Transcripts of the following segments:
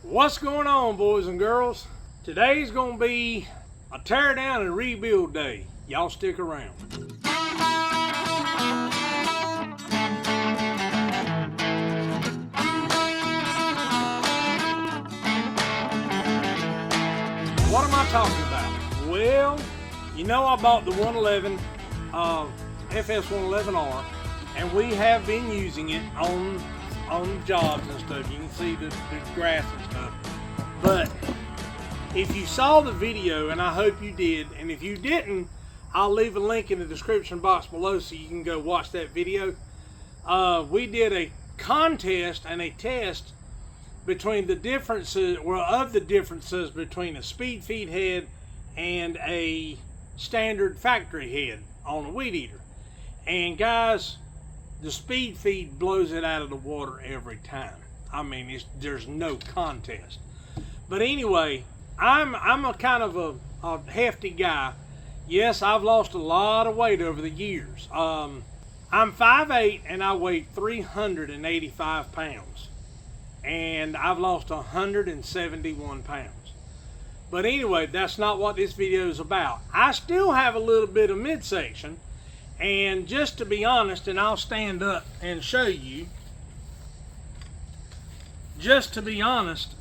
What's going on, boys and girls? Today's gonna be a tear down and rebuild day. Y'all stick around. What am I talking about? Well, you know I bought the 111 FS111R, and we have been using it on jobs and stuff. You can see the grass and stuff. But if you saw the video, and I hope you did, and if you didn't, I'll leave a link in the description box below so you can go watch that video. We did a contest and a test between the differences, between a speed feed head and a standard factory head on a weed eater. And guys, the speed feed blows it out of the water every time. I mean, there's no contest. But anyway, I'm a kind of a hefty guy. Yes, I've lost a lot of weight over the years. I'm 5'8" and I weigh 385 pounds. And I've lost 171 pounds. But anyway, that's not what this video is about. I still have a little bit of midsection. And just to be honest, and I'll stand up and show you, just to be honest,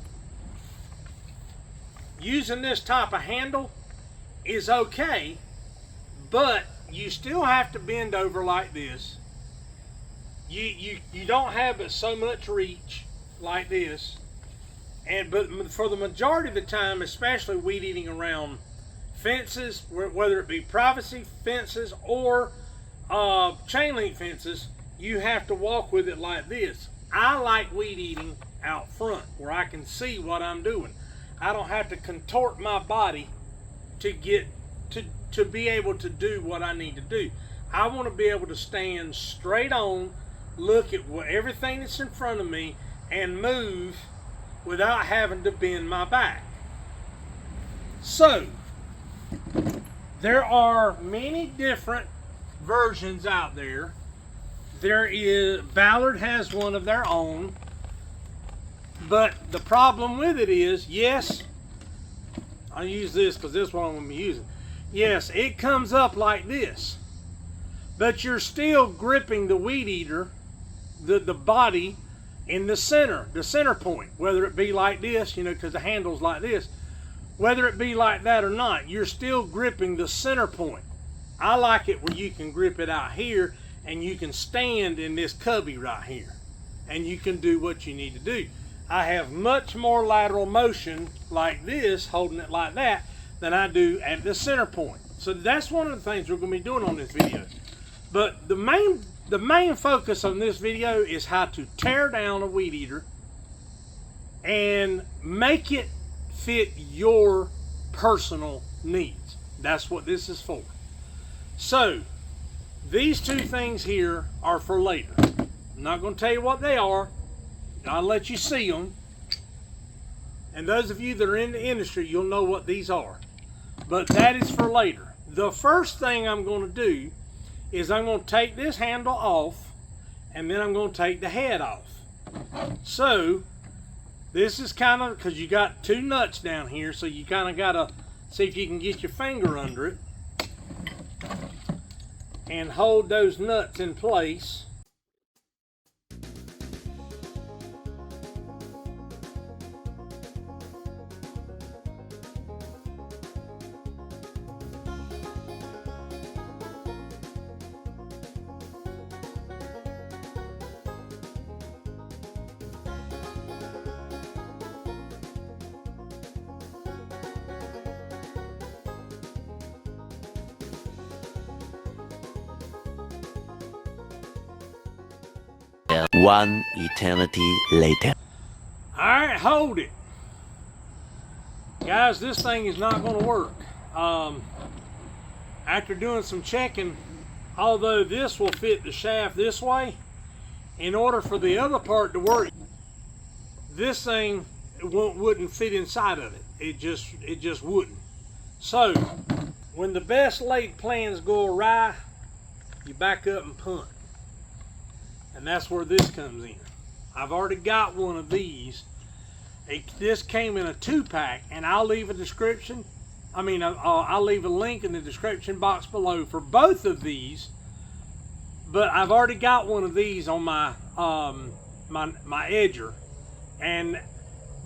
using this type of handle is okay, but you still have to bend over like this. You don't have but so much reach like this, but for the majority of the time, especially weed eating around fences, whether it be privacy fences or chain link fences, you have to walk with it like this. I like weed eating out front where I can see what I'm doing. I don't have to contort my body to get to be able to do what I need to do. I want to be able to stand straight on, look at everything that's in front of me, and move without having to bend my back. So there are many different versions out there. Ballard has one of their own, but the problem with it is, yes, I'll use this because this one I'm going to be using. Yes, it comes up like this, but you're still gripping the weed eater, the body in the center point, whether it be like this, you know, because the handle's like this, whether it be like that or not, you're still gripping the center point. I like it where you can grip it out here and you can stand in this cubby right here and you can do what you need to do. I have much more lateral motion like this, holding it like that, than I do at the center point. So that's one of the things we're going to be doing on this video. But the main focus on this video is how to tear down a weed eater and make it fit your personal needs. That's what this is for. So these two things here are for later. I'm not going to tell you what they are. I'll let you see them. And those of you that are in the industry, you'll know what these are. But that is for later. The first thing I'm going to do is I'm going to take this handle off, and then I'm going to take the head off. So this is kind of, because you got two nuts down here, so you kind of got to see if you can get your finger under it and hold those nuts in place. One eternity later. Alright, hold it. Guys, this thing is not going to work. After doing some checking, although this will fit the shaft this way, in order for the other part to work, this thing wouldn't fit inside of it. It just wouldn't. So, when the best laid plans go awry, you back up and punt. And that's where this comes in. I've already got one of these This came in a 2-pack, and I'll leave a description. I'll leave a link in the description box below for both of these. But I've already got one of these on my my edger. And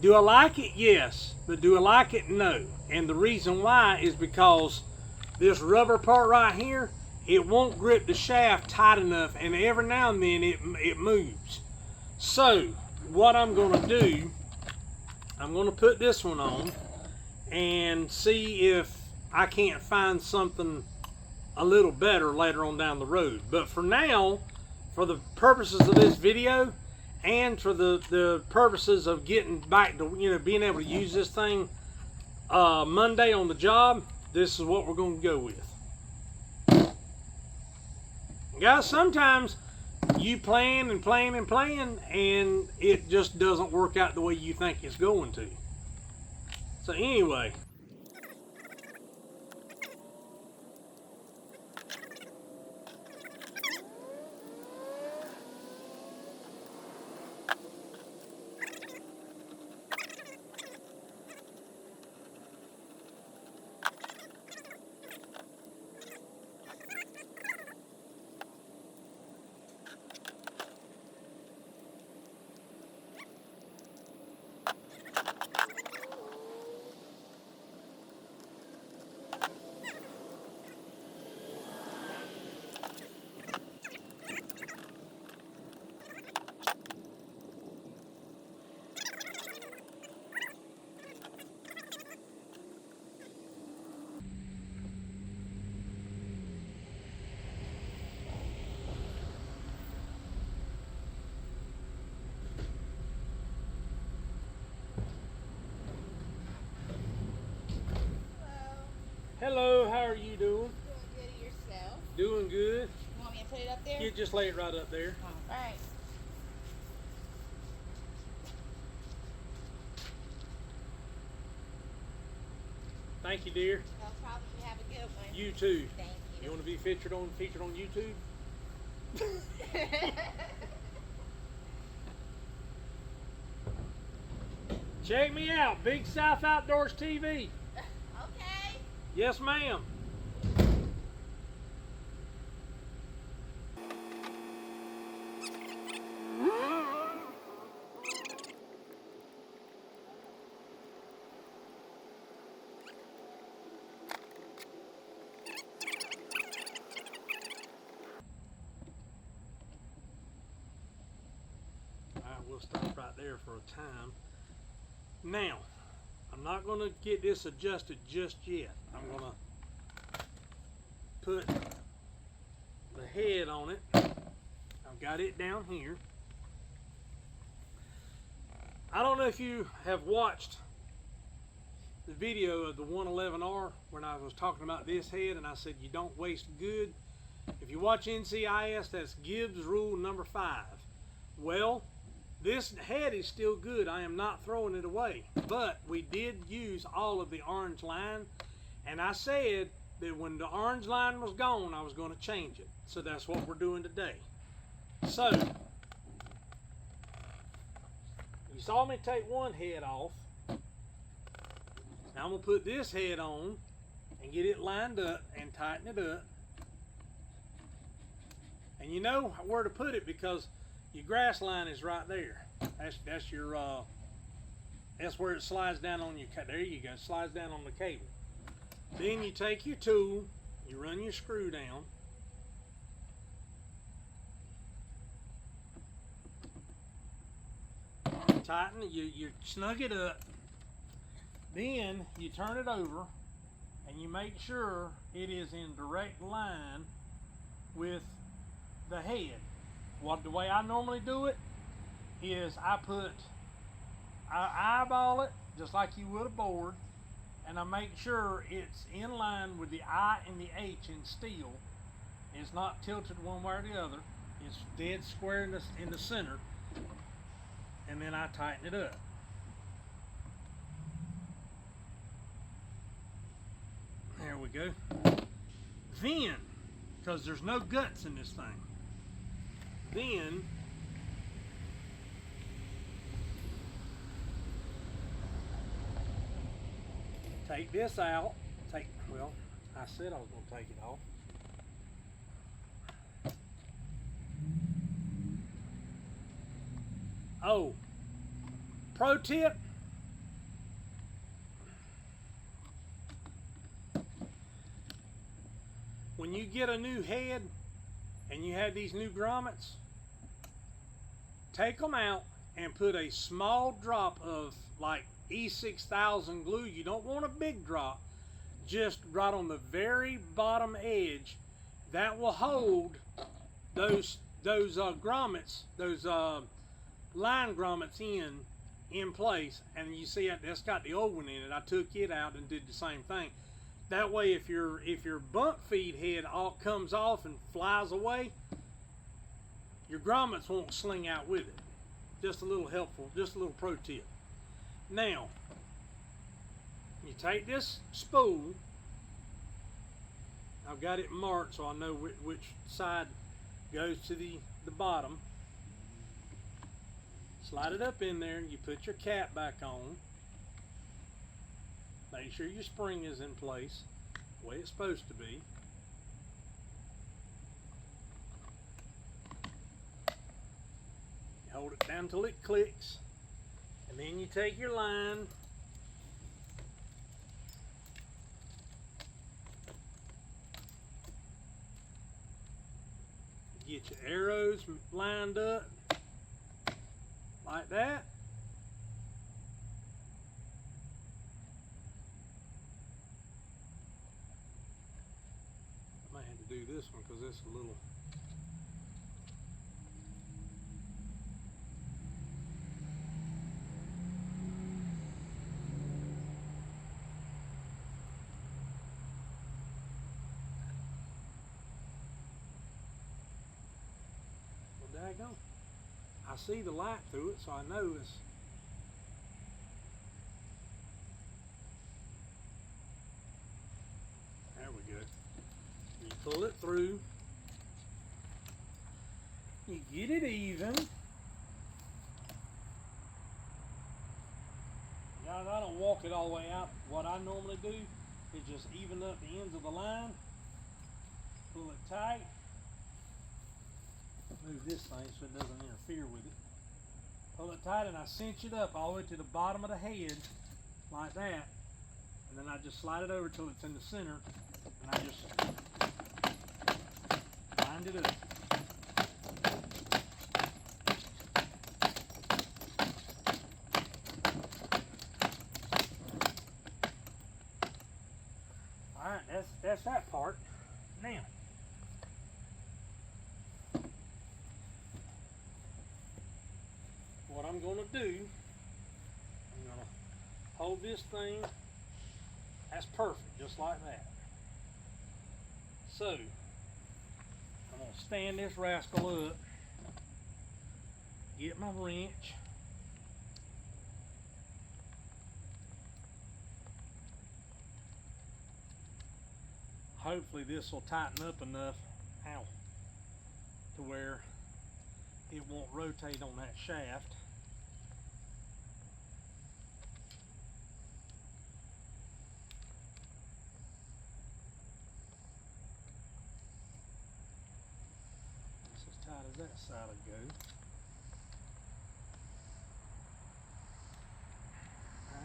do I like it? Yes. But do I like it? No. And the reason why is because this rubber part right here, it won't grip the shaft tight enough, and every now and then it moves. So what I'm going to do, I'm going to put this one on and see if I can't find something a little better later on down the road. But for now, for the purposes of this video and for the purposes of getting back to, you know, being able to use this thing Monday on the job, this is what we're going to go with. Guys, sometimes you plan and plan and plan, and it just doesn't work out the way you think it's going to. So anyway, hello, how are you doing? Doing good yourself. Doing good. You want me to put it up there? You just lay it right up there. All right. Thank you, dear. No problem. You have a good one. You too. Thank You you. want to be featured on YouTube? Check me out, Big South Outdoors TV. Okay. Yes, ma'am. We'll stop right there for a time. Now, I'm not going to get this adjusted just yet. I'm going to put the head on it. I've got it down here. I don't know if you have watched the video of the 111R when I was talking about this head, and I said you don't waste good. If you watch NCIS, that's Gibbs rule number 5. Well, this head is still good. I am not throwing it away. But we did use all of the orange line. And I said that when the orange line was gone, I was going to change it. So that's what we're doing today. So, you saw me take one head off. Now I'm going to put this head on and get it lined up and tighten it up. And you know where to put it because your grass line is right there. That's your that's where it slides down on your, there you go, slides down on the cable. Then you take your tool, you run your screw down. Tighten it, you snug it up. Then you turn it over and you make sure it is in direct line with the head. The way I normally do it is I eyeball it just like you would a board, and I make sure it's in line with the I and the H in Stihl. It's not tilted one way or the other. It's dead square in the center, and then I tighten it up. There we go. Then, because there's no guts in this thing, then take this out. Well, I said I was going to take it off. Oh, pro tip. When you get a new head and you have these new grommets, take them out and put a small drop of like E6000 glue. You don't want a big drop, just right on the very bottom edge. That will hold those grommets, those line grommets in place. And you see that's got the old one in it. I took it out and did the same thing. That way, if your bump feed head all comes off and flies away, your grommets won't sling out with it. Just a little helpful, just a little pro tip. Now, you take this spool. I've got it marked so I know which side goes to the bottom. Slide it up in there. You put your cap back on. Make sure your spring is in place the way it's supposed to be. You hold it down till it clicks, and then you take your line, get your arrows lined up like that. I might have to do this one because it's a little. Well, daggone. I see the light through it, so I know it's. There we go. You pull it through. You get it even. Guys, I don't walk it all the way out. What I normally do is just even up the ends of the line. Pull it tight. Move this thing so it doesn't interfere with it. Pull it tight and I cinch it up all the way to the bottom of the head like that. And then I just slide it over till it's in the center and I just wind it up. Alright, that's that part. Now, what I'm going to do, I'm going to hold this thing. That's perfect, just like that. So, I'm going to stand this rascal up, get my wrench, hopefully this will tighten up enough, ow, to where it won't rotate on that shaft. That's as tight as that side will go.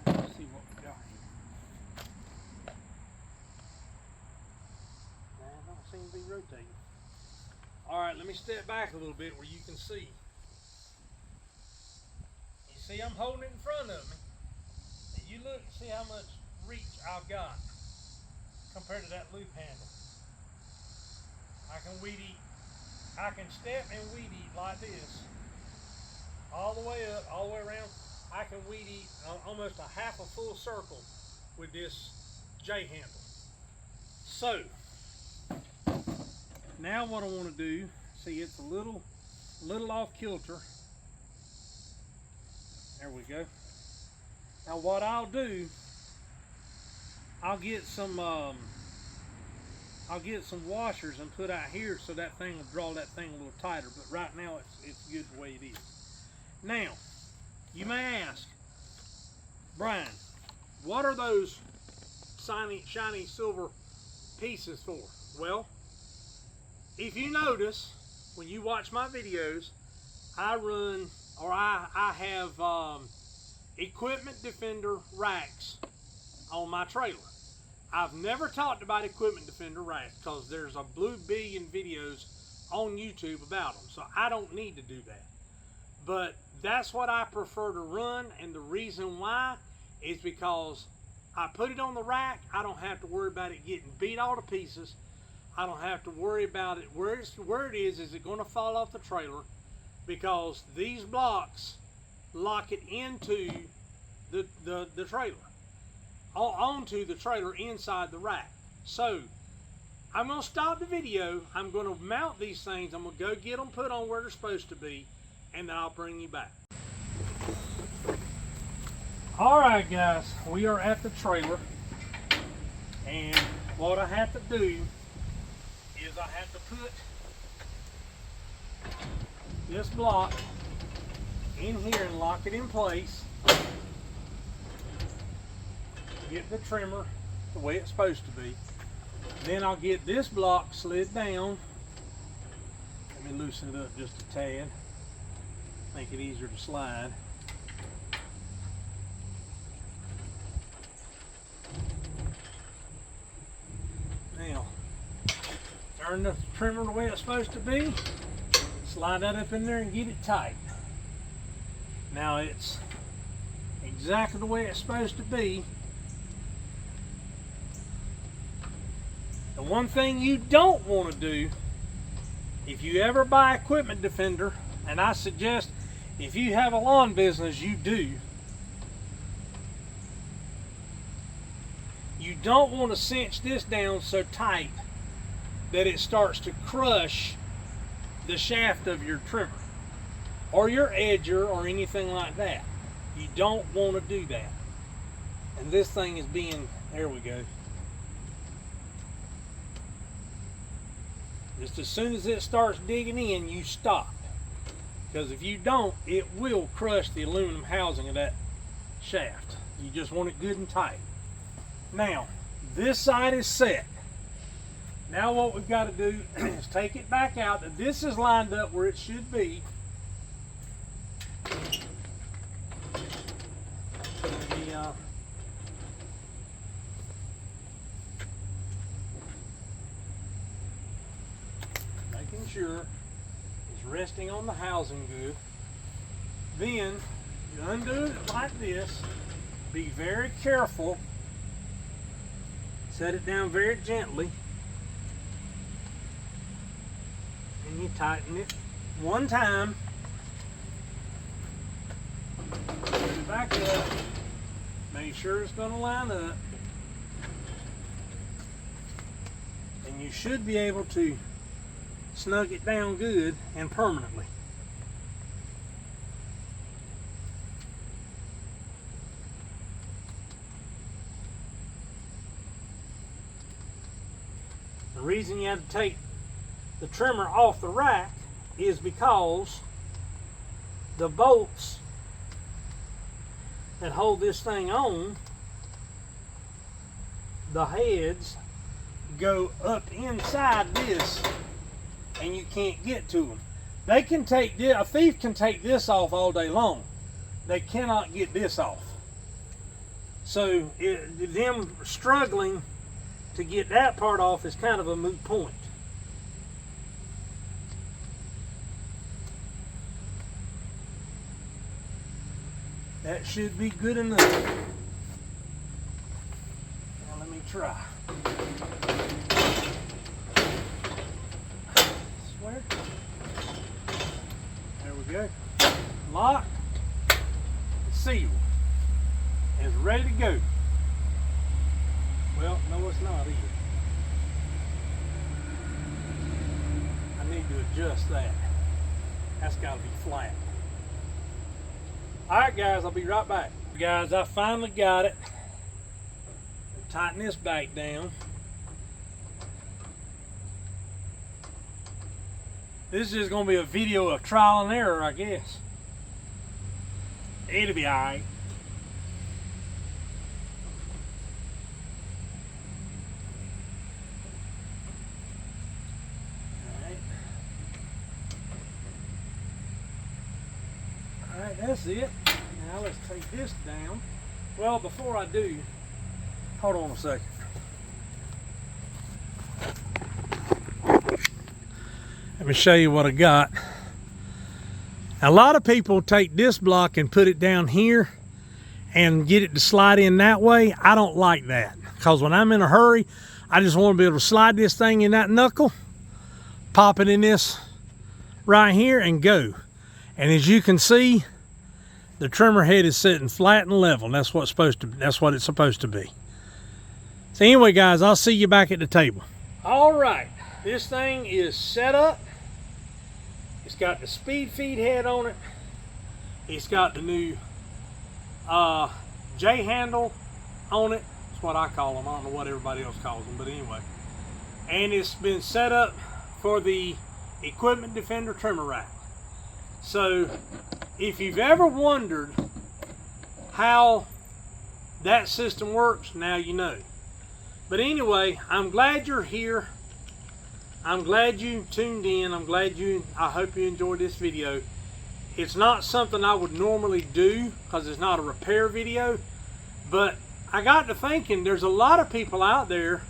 Alright, let's see what we got here. Nah, don't seem to be rotating. Alright, let me step back a little bit where you can see. You see I'm holding it in front of me. And you look and see how much reach I've got compared to that loop handle. I can weed eat. I can step and weed eat like this. All the way up, all the way around. I can weed eat almost a half a full circle with this J handle. So, now what I want to do, see it's a little off kilter. There we go. Now what I'll do, I'll get some washers and put out here so that thing will draw that thing a little tighter. But right now it's good the way it is. Now, you may ask, Brian, what are those shiny silver pieces for? Well, if you notice, when you watch my videos, I run, or I have equipment defender racks on my trailer. I've never talked about equipment defender racks because there's a blue billion videos on YouTube about them, so I don't need to do that. But that's what I prefer to run, and the reason why is because I put it on the rack. I don't have to worry about it getting beat all to pieces. I don't have to worry about it where it is it going to fall off the trailer, because these blocks lock it into the trailer, onto the trailer inside the rack. So I'm going to stop the video. I'm going to mount these things. I'm going to go get them put on where they're supposed to be, and then I'll bring you back. Alright guys, we are at the trailer, and what I have to do is I have to put this block in here and lock it in place. Get the trimmer the way it's supposed to be. Then I'll get this block slid down. Let me loosen it up just a tad. Make it easier to slide. Now, turn the trimmer the way it's supposed to be. Slide that up in there and get it tight. Now it's exactly the way it's supposed to be. The one thing you don't want to do, if you ever buy equipment defender, and I suggest if you have a lawn business, you do. You don't want to cinch this down so tight that it starts to crush the shaft of your trimmer or your edger or anything like that. You don't want to do that. And this thing is being, there we go. Just as soon as it starts digging in, you stop. Because if you don't, it will crush the aluminum housing of that shaft. You just want it good and tight. Now, this side is set. Now what we've got to do is take it back out. This is lined up where it should be. Making sure it's resting on the housing good. Then you undo it like this. Be very careful. Set it down very gently. And you tighten it one time. Put it back up. Make sure it's going to line up. And you should be able to snug it down good and permanently. The reason you have to take the trimmer off the rack is because the bolts that hold this thing on, the heads go up inside this and you can't get to them. They can take this, a thief can take this off all day long. They cannot get this off. So them struggling to get that part off is kind of a moot point. That should be good enough. Now let me try. Swear. There we go. Lock. Seal. It's ready to go. Well, no, it's not either. I need to adjust that. That's got to be flat. Alright guys, I'll be right back. Guys, I finally got it. Tighten this back down. This is going to be a video of trial and error, I guess. It'll be alright. right, that's it. Now let's take this down. Well, before I do, hold on a second. Let me show you what I got. A lot of people take this block and put it down here and get it to slide in that way. I don't like that, because when I'm in a hurry, I just want to be able to slide this thing in that knuckle, pop it in this right here, and go. And as you can see, the trimmer head is sitting flat and level. And that's what it's supposed to be. So anyway, guys, I'll see you back at the table. All right, this thing is set up. It's got the speed feed head on it. It's got the new J handle on it. That's what I call them. I don't know what everybody else calls them, but anyway. And it's been set up for the Equipment Defender trimmer rack. So if you've ever wondered how that system works, now you know. But anyway, I'm glad you're here. I'm glad you tuned in. I hope you enjoyed this video. It's not something I would normally do because it's not a repair video, but I got to thinking there's a lot of people out there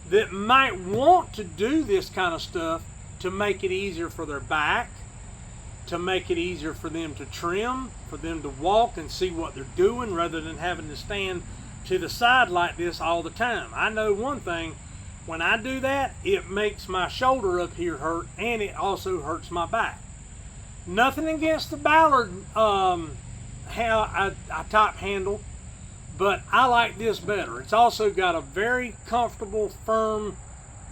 that might want to do this kind of stuff to make it easier for their back, to make it easier for them to trim, for them to walk and see what they're doing rather than having to stand to the side like this all the time. I know one thing, when I do that, it makes my shoulder up here hurt, and it also hurts my back. Nothing against the Ballard top handle, but I like this better. It's also got a very comfortable, firm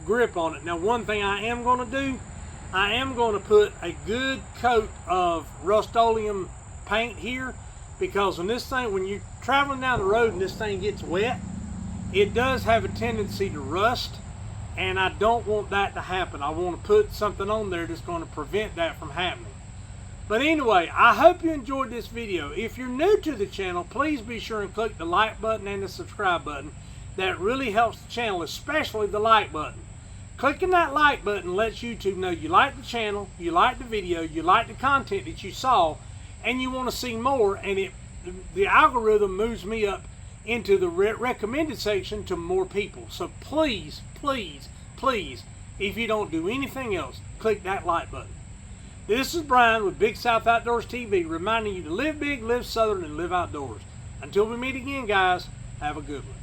grip on it. Now, one thing I am going to do, I am going to put a good coat of Rust-Oleum paint here, because when you're traveling down the road and this thing gets wet, it does have a tendency to rust, and I don't want that to happen. I want to put something on there that's going to prevent that from happening. But anyway, I hope you enjoyed this video. If you're new to the channel, please be sure and click the like button and the subscribe button. That really helps the channel, especially the like button. Clicking that like button lets YouTube know you like the channel, you like the video, you like the content that you saw, and you want to see more, and the algorithm moves me up into the recommended section to more people. So please, please, please, if you don't do anything else, click that like button. This is Brian with Big South Outdoors TV, reminding you to live big, live southern, and live outdoors. Until we meet again, guys, have a good one.